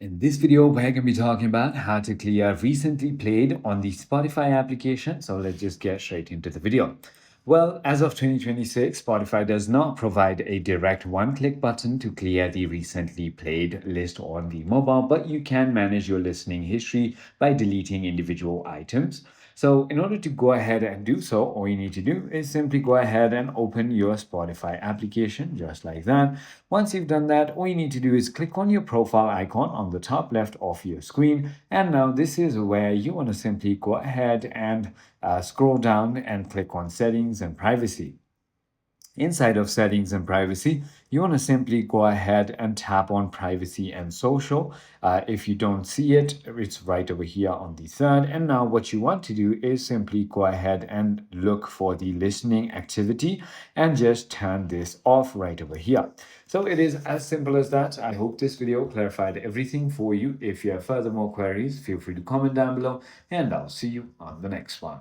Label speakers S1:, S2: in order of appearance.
S1: In this video, we're going to be talking about how to clear recently played on the Spotify application. So let's just get straight into the video. Well, as of 2026, Spotify does not provide a direct one-click button to clear the recently played list on the mobile, but you can manage your listening history by deleting individual items. So in order to go ahead and do so, all you need to do is simply go ahead and open your Spotify application just like that. Once you've done that, all you need to do is click on your profile icon on the top left of your screen. And now this is where you want to simply go ahead and scroll down and click on settings and privacy. Inside of settings and privacy, you want to simply go ahead and tap on privacy and social. If you don't see it, it's right over here on the third. And now what you want to do is simply go ahead and look for the listening activity and just turn this off right over here. So it is as simple as that. I hope this video clarified everything for you. If you have further more queries, feel free to comment down below and I'll see you on the next one.